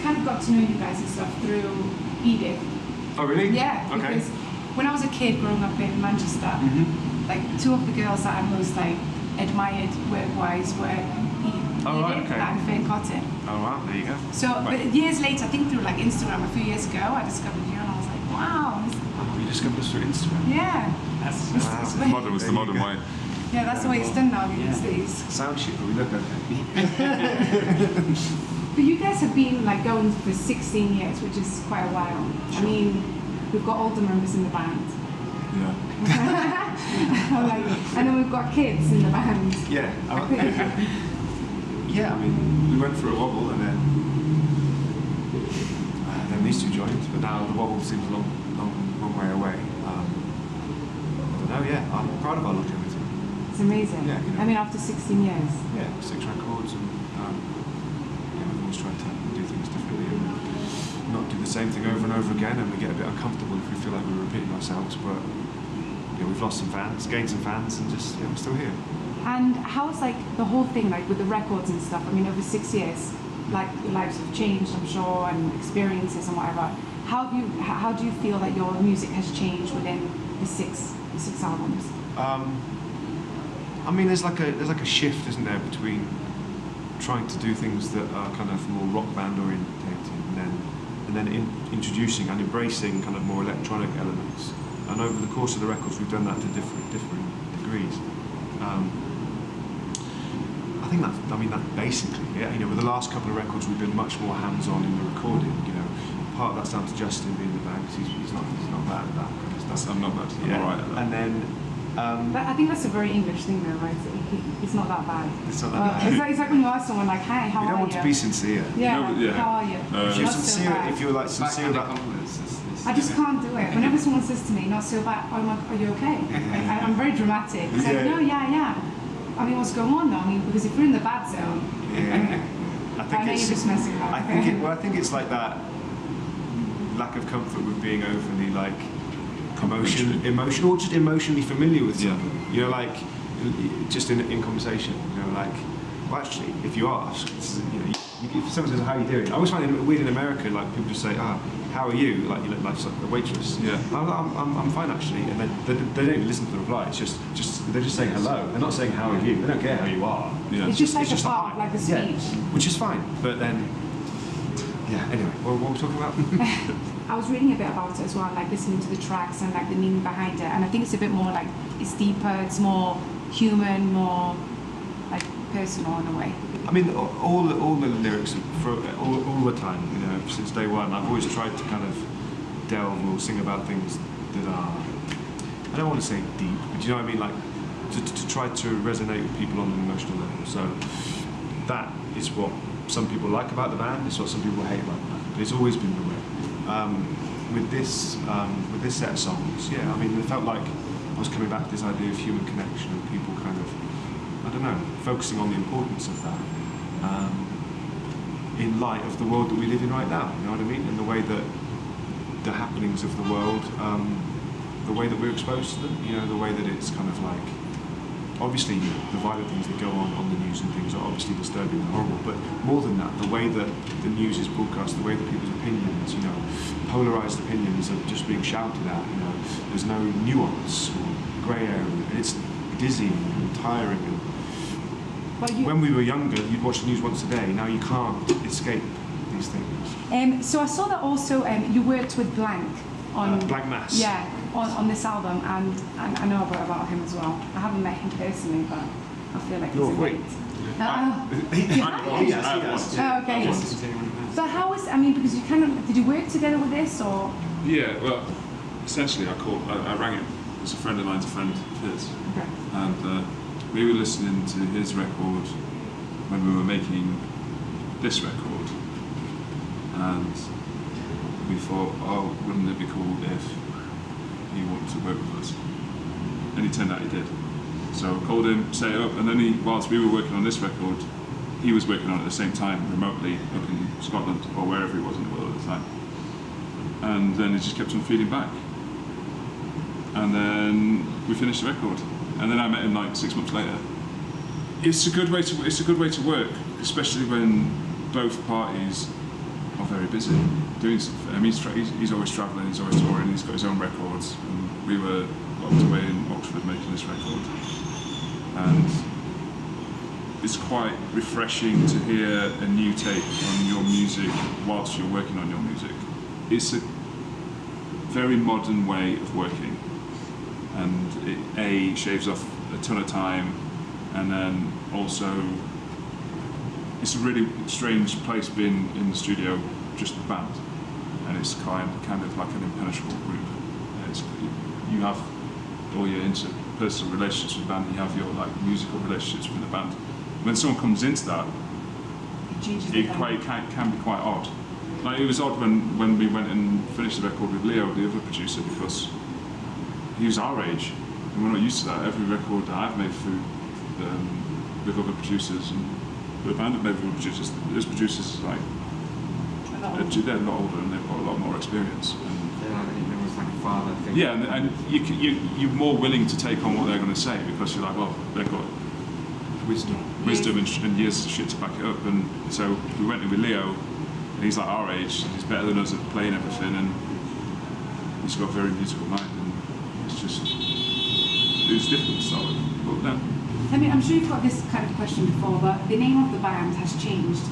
kind of got to know you guys and stuff through Edith. Oh really? Yeah, okay. Because when I was a kid growing up in Manchester, like two of the girls that I most like admired work-wise were Edith and Faye Cotton. Oh wow, there you go. So, but years later, I think through like Instagram a few years ago, I discovered you and I was like, wow. You discovered us through Instagram? Yeah. Wow. Modern was the modern way. Yeah, that's the way it's done now these days. Sound shit, but we look okay. But you guys have been like going for 16 years, which is quite a while. Sure. I mean, we've got older members in the band. Yeah. And then we've got kids in the band. Yeah. Yeah, I mean, we went for a wobble and then these two joined, but now the wobble seems a long way away. I don't know, yeah, I'm proud of our longevity. It's amazing. Yeah, you know, I mean, after 16 years. Yeah, 6 records and we've always tried to do things differently and not do the same thing over and over again, and we get a bit uncomfortable if we feel like we're repeating ourselves, but we've lost some fans, gained some fans, and just, we're still here. And how's like the whole thing, like with the records and stuff? I mean, over 6 years, like your lives have changed, I'm sure, and experiences and whatever. How do you feel that your music has changed within the six albums? I mean, there's like a shift, isn't there, between trying to do things that are kind of more rock band orientated, and then introducing and embracing kind of more electronic elements. And over the course of the records, we've done that to different degrees. I think that's basically it. With the last couple of records, we've been much more hands-on in the recording. Part of that's down to Justin being the band, because he's not bad at that kind of stuff. I'm not bad. I'm alright at that. And then. I think that's a very English thing, though, right? It's not that bad. It's not that bad. It's like when you ask someone, like, "Hey, how are you?" You don't want to be sincere. Yeah. Yeah. How are you? If you're sincere, if you're like sincere about. I just can't do it. Whenever someone says to me, "Not so bad," I'm like, "Are you okay?" I'm very dramatic. It's like, "No, yeah." I mean, what's going on though? I mean, because if you're in the bad zone, I think know you're just messing around. I think it's like that lack of comfort with being overly like emotional, or just emotionally familiar with something. Like just in conversation. Like, well, actually, if you ask, if someone says, "How are you doing?" I always find it weird in America. Like people just say, "How are you?" Like you look like a waitress. Yeah. I'm fine actually, and then they don't even listen to the reply. It's just they're just saying hello. They're not saying how are you. They don't care how you are. Yeah. It's just like a part, like a speech. Yeah, which is fine. But then, anyway, what were we talking about? I was reading a bit about it as well, like listening to the tracks and like the meaning behind it, and I think it's a bit more like, it's deeper, it's more human, more like personal in a way. I mean, all the lyrics for all the time, since day one, I've always tried to kind of delve or sing about things that are, I don't want to say deep, but you know what I mean, like to try to resonate with people on an emotional level. So that is what some people like about the band. It's what some people hate about the band. But it's always been the way. With this set of songs, I mean, it felt like I was coming back to this idea of human connection and people kind of, I don't know, focusing on the importance of that in light of the world that we live in right now. You know what I mean? And the way that the happenings of the world, the way that we're exposed to them. The way that it's kind of like, obviously the violent things that go on the news and things are obviously disturbing and horrible, but more than that, the way that the news is broadcast, the way that people's opinions, polarised opinions are just being shouted at, there's no nuance or grey area, and it's dizzying and tiring. When we were younger, you'd watch the news once a day, now you can't escape these things. So I saw that also you worked with Blanck on Blanck Mass. Yeah, on this album, and I know a bit about him as well. I haven't met him personally, but I feel like he's a great. Yes. Oh, okay. But how is? I mean, because you did you work together with this or? Yeah, well, essentially, I rang him. It's a friend of mine's a friend of his, and we were listening to his record when we were making this record, and we thought, oh, wouldn't it be cool if he wanted to work with us? And he turned out he did. So I called him, set it up, and then whilst we were working on this record, he was working on it at the same time, remotely, up in Scotland, or wherever he was in the world at the time. And then it just kept on feeding back. And then we finished the record. And then I met him like 6 months later. It's a good way to work, especially when both parties are very busy doing stuff. I mean, he's always travelling, he's always touring, he's got his own records. And we were locked away in Oxford making this record. And it's quite refreshing to hear a new take on your music whilst you're working on your music. It's a very modern way of working, and it shaves off a ton of time, and then also it's a really strange place being in the studio, just the band, and it's kind of like an impenetrable group. You have all your interpersonal relationships with the band, you have your like musical relationships with the band. When someone comes into that, it can be quite odd. Like, it was odd when we went and finished the record with Leo, the other producer, because he was our age, and we're not used to that. Every record that I've made with other producers, and the band have made with other producers, those producers like they're a lot older and they've got a lot more experience. It was like a father thing. Yeah, and you're more willing to take on what they're going to say, because you're like, well, they've got wisdom and years of shit to back it up. And so we went in with Leo, and he's like our age, he's better than us at playing everything, and he's got a very musical mind, and it was difficult to start with. But no. I mean, I'm sure you've got this kind of question before, but the name of the band has changed.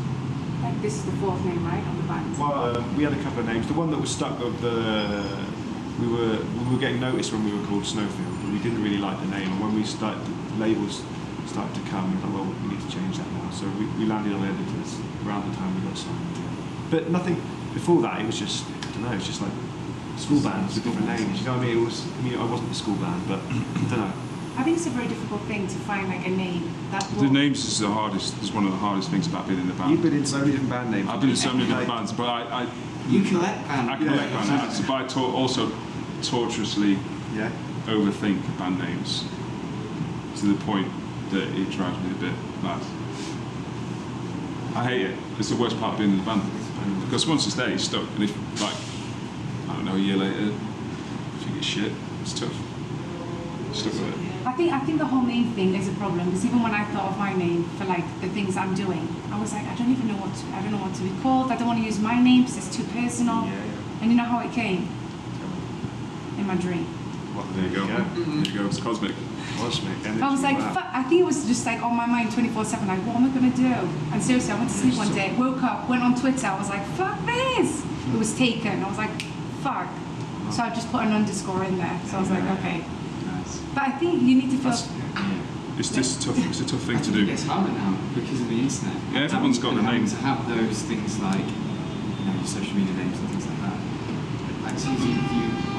Like, this is the fourth name, right, of the band? Well, we had a couple of names. The one that was stuck of we were getting noticed when we were called Snowfield, but we didn't really like the name. And when the labels started to come, we thought, well, we need to change that now. So we landed on Editors around the time we got signed. But nothing before that. It was just, I don't know. It's just like school bands with different names. You know what I mean? I wasn't a school band, but I don't know. I think it's a very difficult thing to find like a name that The names is one of the hardest things about being in the band. You've been in so many different band names. I've been in so many different bands, but You collect bands. I collect band names, but I also torturously overthink band names to the point that it drives me a bit mad. I hate it. It's the worst part of being in the band, because once it's there, you're stuck. And if, like, I don't know, a year later, if you get shit, it's tough. Stuck with it. I think the whole name thing is a problem, because even when I thought of my name for like the things I'm doing, I was like, I don't know what to be called. I don't want to use my name because it's too personal. And you know how it came? In my dream. Well, There you go. There you go. It's cosmic. Energy. I was like, fuck, I think it was just like on my mind 24/7, like, what am I gonna do? And seriously, I went to sleep one day, woke up, went on Twitter, I was like, fuck this! It was taken. I was like, fuck. So I just put an underscore in there. So I was like, okay. But I think you need to feel. It's just tough. It's a tough thing to do. It's harder now because of the internet. Yeah, everyone's got a name. To have those things like, your social media names and things like that. Like, as soon as you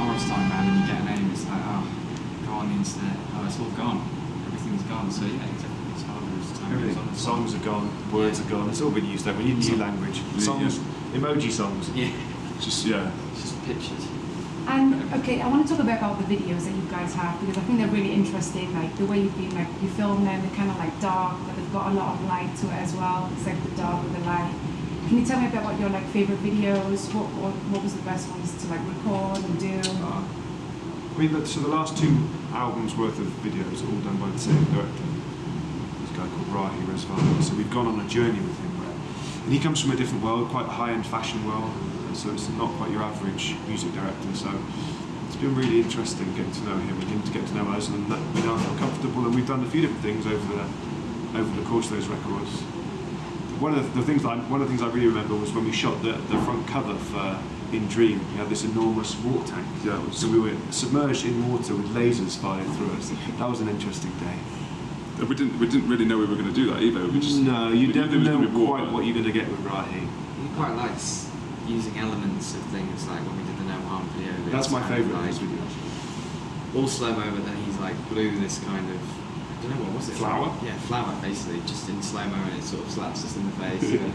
are a starting band and you get a name, it's like, oh, go on the internet. Oh, it's all gone. Everything's gone. So yeah, exactly. It's harder as time goes on. Songs are gone. Words are gone. It's all been used up. We need new language. Songs, emoji songs. Yeah. It's just pictures. And okay, I want to talk a bit about the videos that you guys have, because I think they're really interesting. Like the way you've been, like you film them, they're kind of like dark, but they've got a lot of light to it as well. It's like the dark with the light. Can you tell me a bit about your like favorite videos? What was the best ones to like record and do? I mean, so the last 2 albums worth of videos are all done by the same director. This guy called Rahi Rezvani. So we've gone on a journey with him, and he comes from a different world, quite a high-end fashion world. So it's not quite your average music director. So it's been really interesting getting to know him and him to get to know us, and we now feel comfortable. And we've done a few different things over the course of those records. One of the things I really remember was when we shot the front cover for In Dream. We had this enormous water tank. Yeah. So we were submerged in water with lasers firing through us. That was an interesting day. We didn't really know we were going to do that either. You never know quite what you're going to get with Rahi. He quite likes using elements of things, like when we did the No Harm video. That's my favourite of those videos. All slow-mo, but then he's like blew this kind of, I don't know, what was it? Flower? Yeah, flower basically, just in slow-mo, and it sort of slaps us in the face. And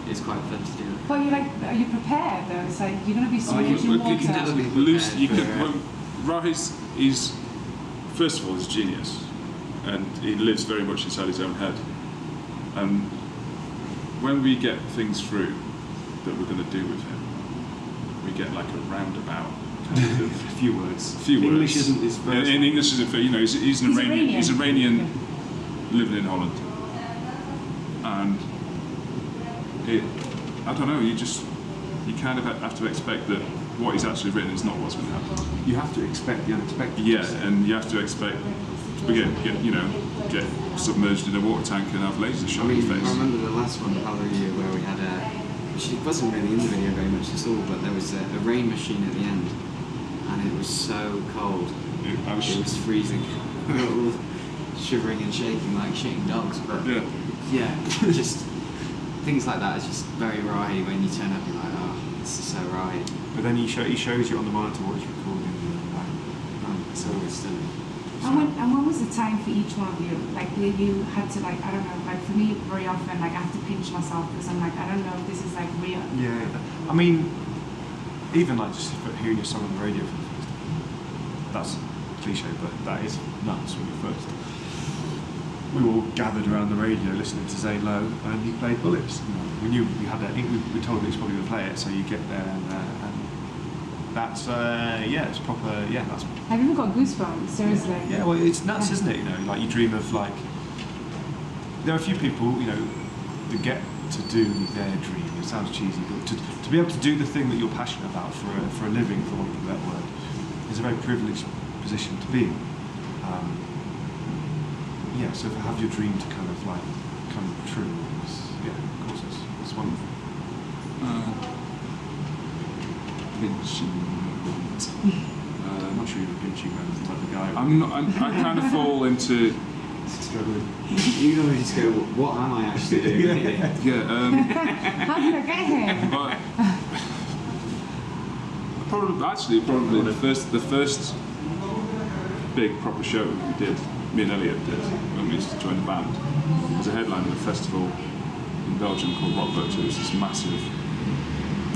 it's quite fun to do. But are you prepared though? It's like you're going to be submerged in water. You can never be prepared. Rahi's, first of all, he's a genius, and he lives very much inside his own head. And when we get things through that we're going to do with him, we get like a roundabout kind of a few words. English isn't his first. In English isn't, he's an Iranian. He's Iranian, living in Holland, and I don't know. you kind of have to expect that what he's actually written is not what's going to happen. You have to expect the unexpected. Yeah, and you have to expect to get submerged in a water tank and have laser shot in your face. I remember the last one, Hallelujah, where we had which wasn't really in the video very much at all, but there was a rain machine at the end, and it was so cold. It was freezing. We were all shivering and shaking like shitting dogs, but yeah, just things like that is just very Rahi. When you turn up, you're like, oh, this is so Rahi. But then he shows you on the monitor what he's recording. It's always stunning. And when was the time for each one of you? Like, you had to, like, I don't know, like for me, very often, like, I have to pinch myself because I'm like, I don't know if this is, like, real. Yeah, I mean, even, like, just hearing your song on the radio for the first time, that's cliche, but that is nuts when you first. We were all gathered around the radio listening to Zane Lowe, and he played Bullets. We knew we had that, we were told he was probably going to play it, so you get there and that's, it's proper, that's... I've even got goosebumps, seriously. Yeah, well, it's nuts, isn't it? You know, like, you dream of, like... There are a few people, you know, that get to do their dream. It sounds cheesy, but to be able to do the thing that you're passionate about for a living, for want of a better word, is a very privileged position to be in. So to have your dream to kind of, like, come true is, of course, it's wonderful. I'm not sure you're a pinching man type of guy. I'm not. I kind of fall into struggling. You normally just go, what am I actually doing here? How did I get here? But probably the first big proper show we did, me and Elliott did when we used to join the band, was a headline at a festival in Belgium called Rock Virtue. It was this massive,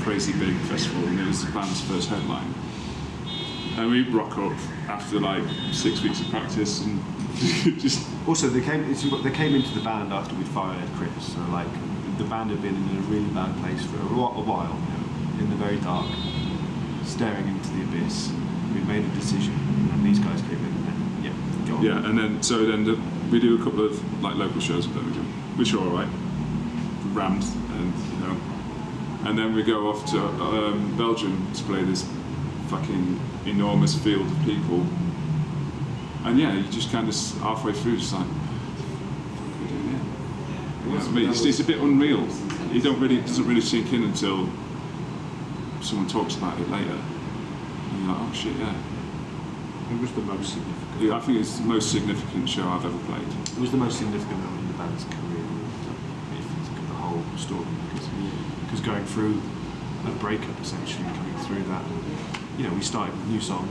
crazy big festival, and it was the band's first headline. And we rock up after like 6 weeks of practice and just... Also, they came into the band after we'd fired Chris, so like the band had been in a really bad place for a while, you know, in the very dark, staring into the abyss. We'd made a decision, and these guys came in, and go on. Yeah, and then we do a couple of like local shows in Birmingham, which are all right, rammed, and you know, and then we go off to Belgium to play this fucking enormous field of people, and you just kind of halfway through just like, what are we doing here? You know what I mean? It's a bit unreal. It doesn't really sink in until someone talks about it later, and you're like, oh shit, yeah. It was the most significant. Yeah, I think it's the most significant show I've ever played. It was the most significant moment in the band's career, if you think of the whole story, because going through a breakup, essentially, coming through that, you know, we started a new song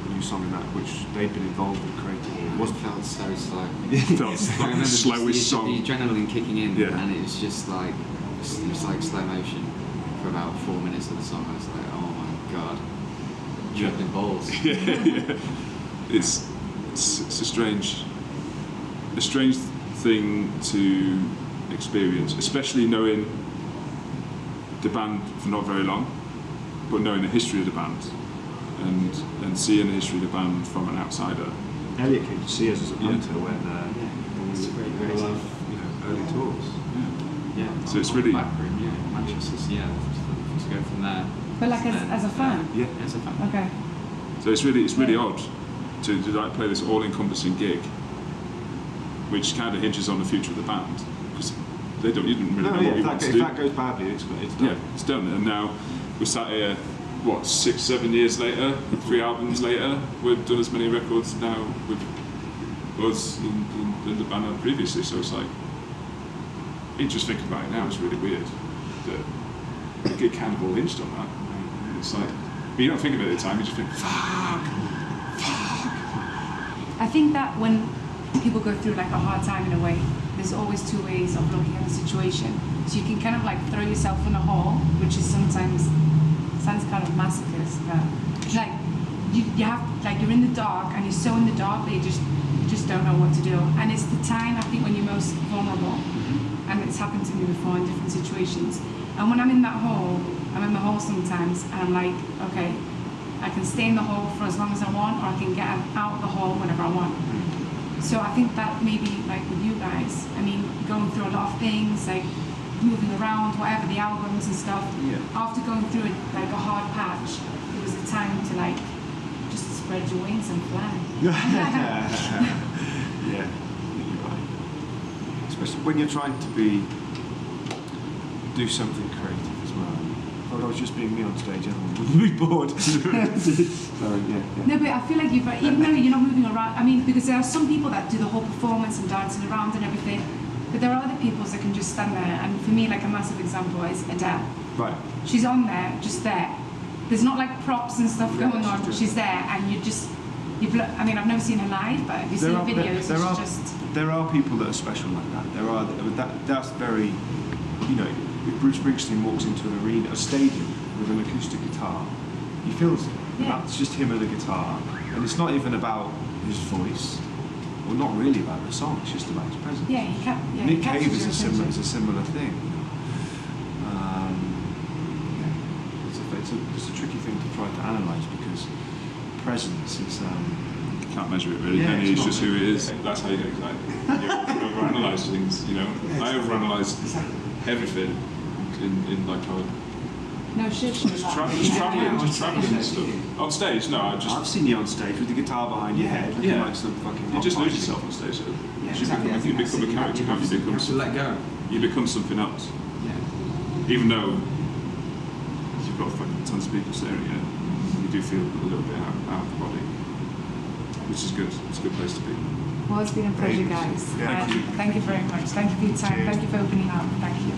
in that, which they'd been involved in creating. It felt so slow. It felt like the slowest song. The adrenaline kicking in, and it was just like, it was like slow motion for about 4 minutes of the song. I was like, oh my god, juggling balls. It's a strange thing to experience, especially knowing the band for not very long, but knowing the history of the band and seeing the history of the band from an outsider. Elliott came to see us as a punter when we were on early tours. Yeah. So it's really Manchester. To go from there. But like as a fan. Yeah, as a fan. Okay. So it's really odd to like play this all-encompassing gig, which kind of hinges on the future of the band, because you didn't really know what we want to do. If that goes badly, it's done. Yeah, it's done. And now we're sat here, 6-7 years later, 3 albums later, we've done as many records now with us than the band had previously. So it's like, just thinking about it now, it's really weird that the gig kind of all hinged on that. And it's like, but you don't think of it at the time, you just think, fuck. I think that when people go through like a hard time in a way, there's always 2 ways of looking at the situation. So you can kind of like throw yourself in a hole, which is sometimes sounds kind of masochist, but like you have, like, you're in the dark and you're so in the dark that you just don't know what to do. And it's the time I think when you're most vulnerable, and it's happened to me before in different situations. And when I'm in that hole, I'm in the hole sometimes, and I'm like, okay, I can stay in the hole for as long as I want, or I can get out of the hole whenever I want. So I think that maybe, like with you guys, I mean, going through a lot of things, like moving around, whatever, the albums and stuff. Yeah. After going through it, like a hard patch, it was the time to like just spread your wings and fly. Yeah, you're right. Especially when you're trying to do something creative as well. If I was just being me on stage, everyone would be bored. So, yeah. No, but I feel like even though you're not moving around, I mean, because there are some people that do the whole performance and dancing around and everything, but there are other people that can just stand there. And for me, like a massive example is Adele. Right. She's on there, just there. There's not like props and stuff going on. She's there, and I mean, I've never seen her live, but if you see videos, there are people that are special like that. That's very, you know, if Bruce Springsteen walks into an arena, a stadium with an acoustic guitar, he feels it. Yeah. That's just him and the guitar, and it's not even about his voice, or not really about the song. It's just about his presence. Yeah, Nick Cave is a similar thing. It's a tricky thing to try to analyse because presence is. You can't measure it really, can you? It's just who it is. That's how you get excited. You overanalyse things, you know. I overanalyse everything in like how. No shit. Just travelling and stuff. On stage, no, I've seen you on stage with the guitar behind your head, looking like some fucking. You just lose yourself on stage. You become a character. You have to let go. You become something else. Yeah. Even though you've got fucking tons of people staring at you, you do feel a little bit out of the body, which is good. It's a good place to be. Well, it's been a pleasure, guys. Yeah, Thank you very much. Thank you for your time. Cheers. Thank you for opening up. Thank you.